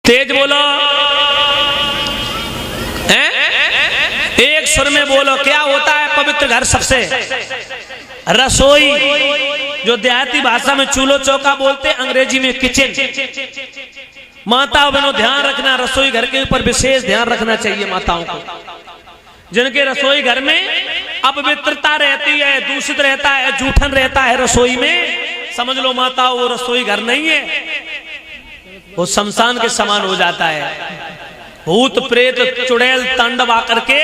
तेज बोलो, एक सुर में बोलो। क्या होता है पवित्र घर? सबसे रसोई, जो देहाती भाषा में चूल्हो चौका बोलते, अंग्रेजी में किचन। माताओं बहनों ध्यान रखना, रसोई घर के ऊपर विशेष ध्यान रखना चाहिए माताओं को। जिनके रसोई घर में अपवित्रता रहती है, दूषित रहता है, जूठन रहता है रसोई में, समझ लो माताओं वो रसोई घर नहीं है, वो शमशान के समान हो जाता है। भूत प्रेत चुड़ैल तांडव आकर के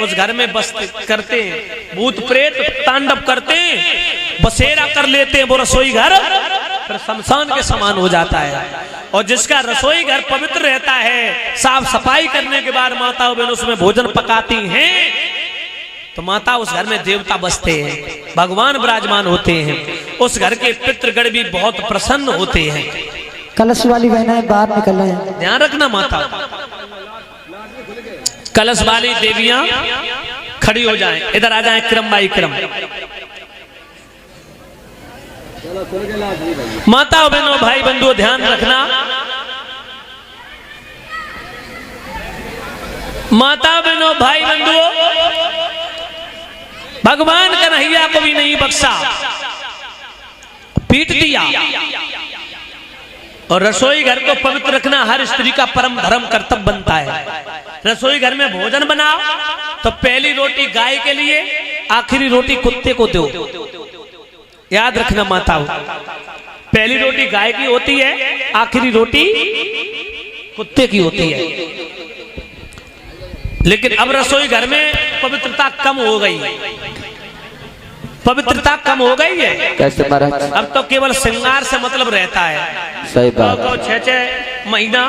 उस घर में बस करते हैं, भूत प्रेत तांडव करते हैं, बसेरा कर लेते हैं वो रसोई घर, फिर शमशान के समान हो जाता है। और जिसका रसोई घर पवित्र रहता है, साफ सफाई करने के बाद माताओं बहनों उसमें भोजन पकाती हैं, तो माता उस घर में देवता बसते हैं, भगवान विराजमान होते हैं, उस घर के पितृगण भी बहुत प्रसन्न होते हैं। कलश वाली बहनें बाहर निकल रहे हैं, ध्यान रखना माता। कलश वाली देवियां खड़ी हो जाएं, इधर आ जाएं क्रम बाई क्रम। माताओं बहनों भाई बंधुओं ध्यान रखना, माता बहनों भाई बंधुओं, भगवान कन्हैया को भी नहीं बख्शा, पीट दिया। और रसोई घर को पवित्र रखना हर स्त्री का परम धर्म कर्तव्य बनता है। रसोई घर में भोजन बनाओ तो पहली रोटी गाय के लिए, आखिरी रोटी कुत्ते को दो। याद रखना माताओं, पहली रोटी गाय की होती है, आखिरी रोटी कुत्ते की होती है। लेकिन अब रसोई घर में पवित्रता कम हो गई, पवित्रता कम हो गई है। कैसे महाराज? अब तो केवल श्रृंगार से मतलब रहता है। सही बात। तो 6-6 महीना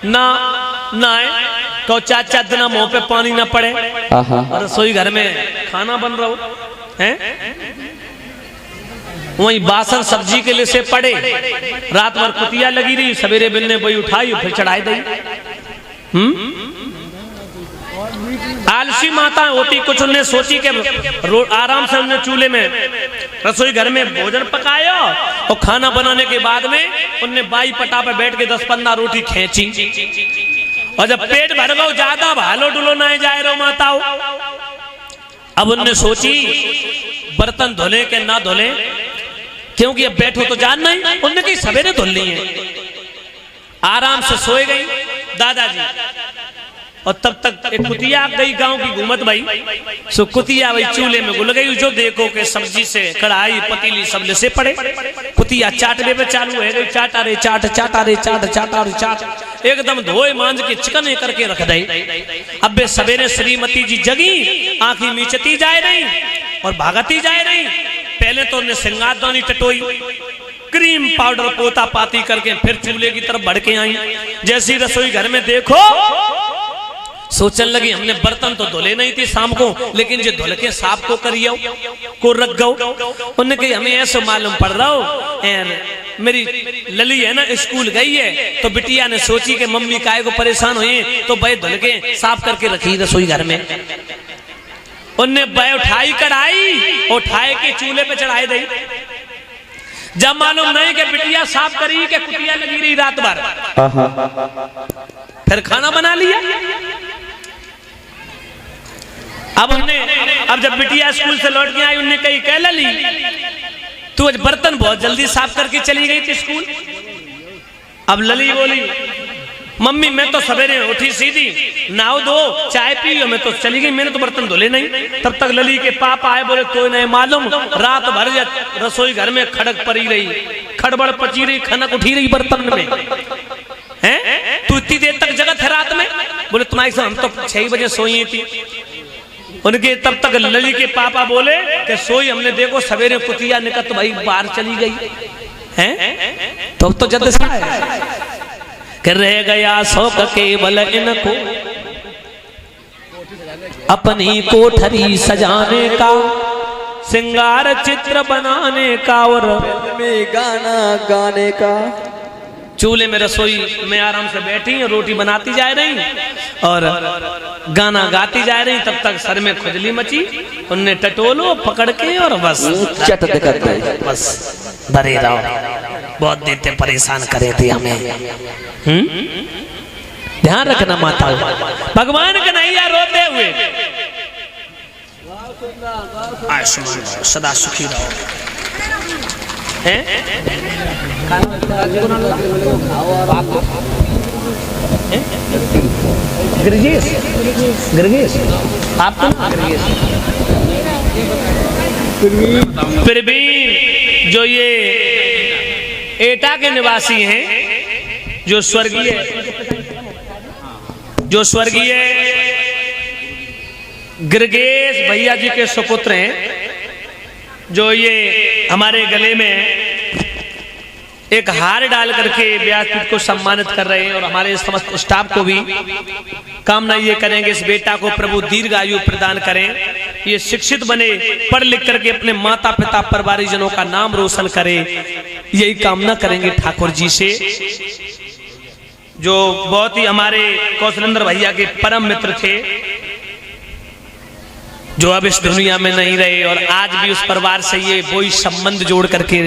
ना नहाए तो 4-4 दिन मुंह पे पानी ना पड़े, और रसोई घर में खाना बन रहा हो है, वही बासन सब्जी के लिए से पड़े, रात भर कुतिया लगी रही, सवेरे बिल ने वही उठाई फिर चढ़ाई दी। आलसी माता होती कुछ, उन्हें सोची कि आराम से उन्हें चूल्हे में रसोई घर में भोजन पकाया, और खाना बनाने के बाद में उन्हें बाई पटा पे बैठ के 10-15 रोटी खींची, और जब पेट भर गो ज्यादा भालो डुलो ना जाए रहो माताओं। अब उन्हें सोची बर्तन धोले के ना धोले, क्योंकि अब बैठो तो जान नहीं, उन्हें कहीं सवेरे धुल ली है। आराम से सोए गई दादाजी, और तब तक एक कुतिया गई गांव की घूमत भाई, सो कुतिया भाई चूल्हे में घुल गई। जो देखो के सब्जी से कढ़ाई पतीली सब से पड़े, कुतिया चाटने पे चालू है गई, चाटा रे चाट, चाटा रे चाट, चाटा रे चाट, एकदम धोए मांझ के चिकने करके रख दई। अब बे सवेरे श्रीमती जी जगी, आंखी मीचती जाए रही और भागती जाए रही। पहले तो उन्हें श्रृंगारदानी टटोई, क्रीम पाउडर पोता पाती करके फिर चूल्हे की तरफ बढ़ के आई। जैसी रसोई घर में देखो, सोचने लगी हमने बर्तन तो धुले नहीं थी शाम को, लेकिन जो धुल के साफ को करियो को रख गो। उन्होंने कही हमें ऐसा मालूम पड़ रहा हो, मेरी लली है ना स्कूल गई है, तो बिटिया ने सोची कि मम्मी काहे को परेशान हुई, तो भाई धुल के साफ करके रखी रसोई घर में। उनने भाई उठाई कढ़ाई, उठाए के चूल्हे पे चढ़ाई दी। जब मालूम नहीं कि बिटिया साफ करी कि कुतिया लगी रही रात भर, फिर खाना बना लिया। अब जब बिटिया स्कूल से लौट के आई, उन्होंने कही कह लली तू आज बर्तन बहुत जल्दी साफ करके चली गई थी स्कूल। अब लली बोली मम्मी मैं तो सवेरे उठी सीधी, नाव दो चाय पी, मैं तो चली गई, मैंने तो बर्तन धुले नहीं। तब तक लली के पापा आए, बोले कोई नहीं मालूम, रात भर रसोई घर में खड़क पड़ी रही, खड़बड़ पची रही, खनक उठी रही बर्तन में, हैं तू इतनी देर तक जगत है रात में। बोले तुम्हारी हम तो 6 बजे सोई थी। उनके तब तक लली के पापा बोले कि सोई हमने, देखो सवेरे कुतिया निकट भाई बाहर चली गई हैं, तो अब तो जल्द से कर रह गया शौक केवल इनको अपनी कोठरी सजाने का, श्रृंगार चित्र बनाने का, और में गाना गाने का। चूल्हे में रसोई में आराम से बैठी, रोटी बनाती जा रही और गाना गाती जा रही। तब तक सर में खुजली मची, उनने टटोलो पकड़ के और बस चट कर गई। बस भरे रहो, बहुत देते परेशान करे थे हमें। ध्यान रखना माताओं, भगवान कन्हैया रोते हुए आयुष्मान रहो, सदा सुखी रहो। हैं? गिरगेश, गिरगेश, आप तो प्रवीण जो ये एटा के निवासी हैं, जो स्वर्गीय गिरगेश भैया जी के सुपुत्र हैं, जो ये हमारे गले में एक हार डाल करके व्यासपीठ को सम्मानित कर रहे हैं। और हमारे समस्त स्टाफ को भी कामना ये करेंगे इस बेटा को प्रभु दीर्घ आयु प्रदान करें, ये शिक्षित बने, पढ़ लिख करके अपने माता पिता परिवारजनों का नाम रोशन करे, यही कामना करेंगे ठाकुर जी से, जो बहुत ही हमारे कौशलेंद्र भैया के परम मित्र थे, जो अब इस दुनिया में नहीं रहे। और आज भी उस परिवार से ये वही संबंध जोड़ करके,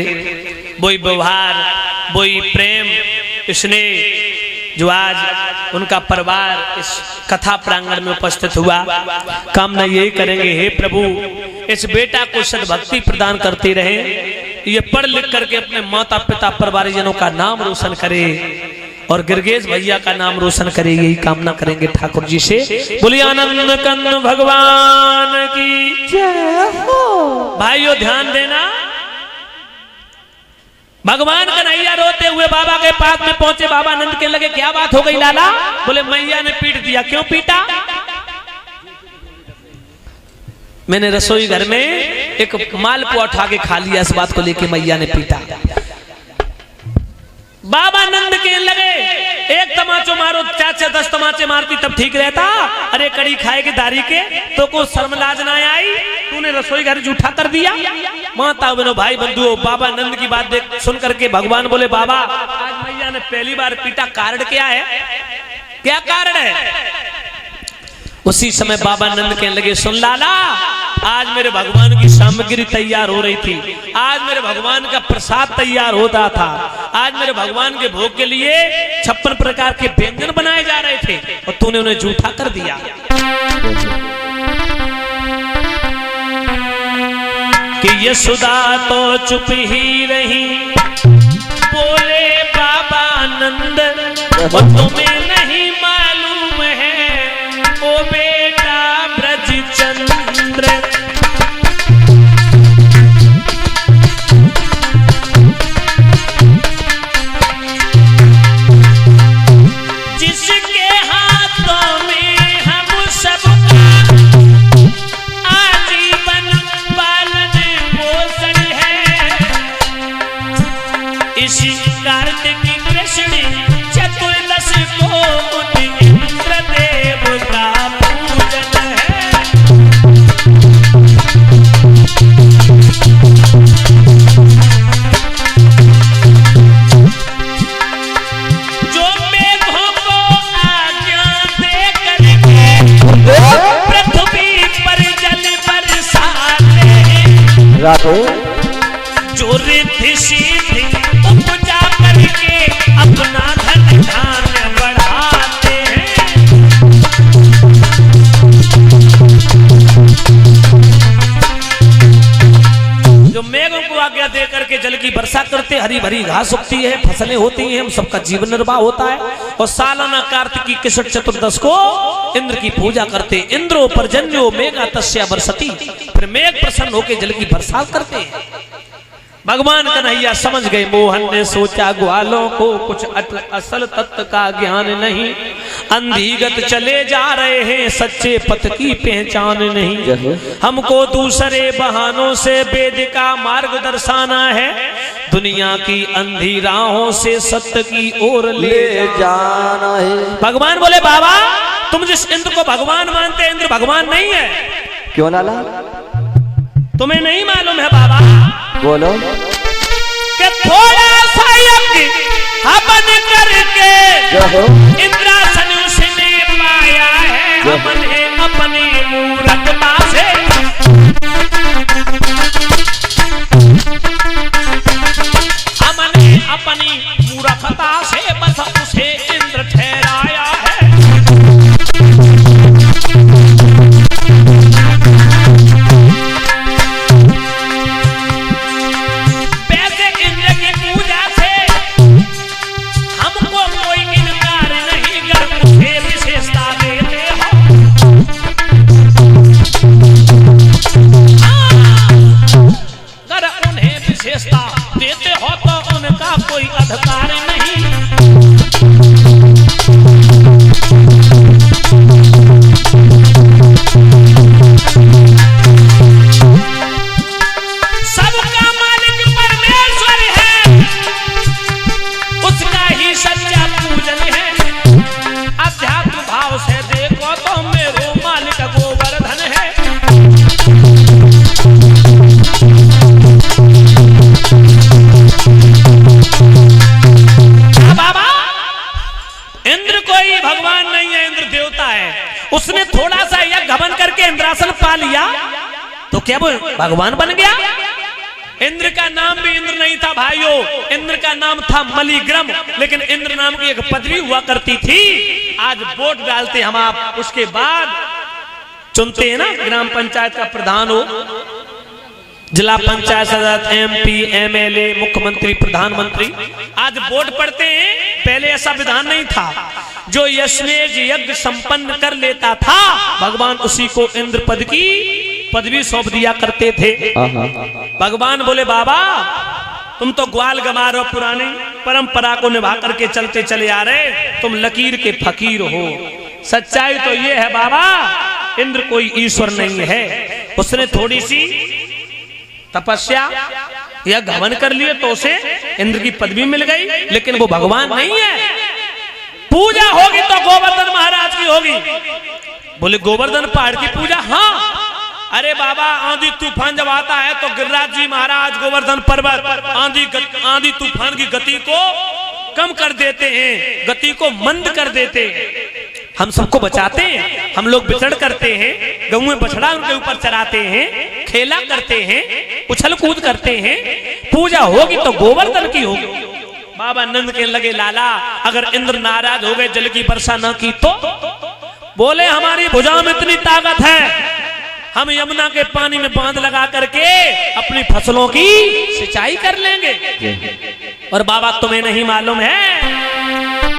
वही व्यवहार, वही प्रेम, इसने जो आज उनका परिवार इस कथा प्रांगण में उपस्थित हुआ। कामना यही करेंगे, हे प्रभु इस बेटा को सद्भक्ति प्रदान करते रहे, ये पढ़ लिख करके अपने माता पिता परिवारजनों का नाम रोशन करे और गिरगेश भैया का नाम रोशन करे, यही कामना करेंगे ठाकुर जी से। बोलिए आनंद कंद भगवान की जय हो। भाइयों ध्यान देना, भगवान कन्हैया रोते हुए बाबा के पास में पहुंचे। बाबा नंद के लगे क्या बात हो गई लाला? बोले मैया ने पीट दिया। क्यों पीटा? मैंने रसोई घर में एक मालपुआ उठा के खा लिया, इस बात को लेके मैया ने पीटा। बाबा नंद के लगे एक तमाचो मारो, 4 से 10 तमाचे मारती तब ठीक रहता। अरे कड़ी खाएगी दारी के तो को शर्म लाज ना आई, तूने रसोई घर जूठा कर दिया। माता बहनों भाई बंधुओं, बाबा नंद की बात देख सुन करके भगवान बोले बाबा आज मैया ने पहली बार पीटा, कारण क्या है? क्या कारण है? उसी समय बाबा नंद कहने लगे सुन लाला, आज मेरे भगवान की सामग्री तैयार हो रही थी, आज मेरे भगवान का प्रसाद तैयार होता था, आज मेरे भगवान के भोग के लिए 56 प्रकार के व्यंजन बनाए जा रहे थे और तूने उन्हें झूठा कर दिया। कि यशोदा तो चुप ही रही, बोले बाबा नंद और तुम्हें नहीं मालूम है ओ बेटा ब्रजचंद्र, जिसके हाथों में हम सबका आजीवन पालन पोषण है, इसी कार्तिक कृष्ण चतुर्दश को उन इंद्रदेव का पूजन है। जो मेघों को आज्ञा दे करके पृथ्वी पर जल बरसाते हैं, जो रिद्धि सिद्धि उपजा करके अपना धन धान्य बढ़ाते हैं, जो मेघों को आज्ञा दे करके जल की वर्षा करते, हरी भरी घास उगती है, फसलें होती हैं, हम सबका जीवन निर्वाह होता है। और सालाना कार्तिकी कृष्ण चतुर्दश को इंद्र की पूजा करते, इंद्रो पर्जन्यो मेघा तस्या बरसती, फिर मेघ प्रसन्न होकर जल की वर्षा करते हैं। भगवान कन्हैया समझ गए, मोहन ने सोचा ग्वालों को कुछ असल तत्व का ज्ञान नहीं, अंधीगत चले जा रहे हैं, सच्चे पथ की पहचान नहीं, हमको दूसरे बहानों से वेद का मार्ग दर्शाना है, दुनिया की अंधी राहों से सत्य की ओर ले जाना है। भगवान बोले बाबा तुम जिस इंद्र को भगवान मानते हैं, इंद्र भगवान नहीं है। क्यों लाला? तुम्हें नहीं मालूम है बाबा? बोलो। कि थोड़ा सा यज्ञ हवन करके इंद्रासन उसने पाया है, हमने अपनी मूर्खता से, हमने अपनी मूर्खता से बस उसे इंद्र ठहराया है। कोई भगवान नहीं है, इंद्र देवता है। उसने थोड़ा सा यह घमंड करके इंद्रासन पा लिया तो क्या वो भगवान बन गया? इंद्र का नाम भी इंद्र नहीं था भाइयों, इंद्र का नाम था मलीग्रम। लेकिन इंद्र नाम की एक पदवी हुआ करती थी। आज वोट डालते हम आप, उसके बाद चुनते हैं ना ग्राम पंचायत का प्रधान हो, जिला पंचायत सदस्य, MP, MLA, मुख्यमंत्री, प्रधानमंत्री। आज वोट पड़ते हैं, पहले ऐसा विधान नहीं था। जो यज्ञ यज्ञ संपन्न कर लेता था भगवान उसी को इंद्र पद की पदवी सौंप दिया करते थे। भगवान बोले बाबा तुम तो ग्वाल गमार हो, पुरानी परंपरा को निभा करके चलते चले आ रहे, तुम लकीर के फकीर हो। सच्चाई तो ये है बाबा, इंद्र कोई ईश्वर नहीं है। उसने थोड़ी सी तपस्या या घमंड कर लिए तो उसे इंद्र की पदवी मिल गई, लेकिन वो भगवान नहीं है। पूजा होगी तो गोवर्धन महाराज की होगी। बोले गोवर्धन पहाड़ की पूजा? हाँ। अरे बाबा आंधी तूफान जब आता है तो गिरिराज जी महाराज गोवर्धन पर्वत आंधी तूफान की गति को कम कर देते हैं, गति को मंद कर देते हैं, हम सबको बचाते हैं। हम लोग विचरण करते हैं, गऊ में बछड़ा उनके ऊपर चराते हैं, खेला करते हैं, उछल कूद करते हैं। पूजा होगी तो गोवर्धन की होगी। बाबा नंद के लगे लाला, अगर इंद्र नाराज हो गए, जल की वर्षा न की तो? बोले हमारी भुजाओं में इतनी ताकत है, हम यमुना के पानी में बांध लगा करके अपनी फसलों की सिंचाई कर लेंगे। और बाबा तुम्हें नहीं मालूम है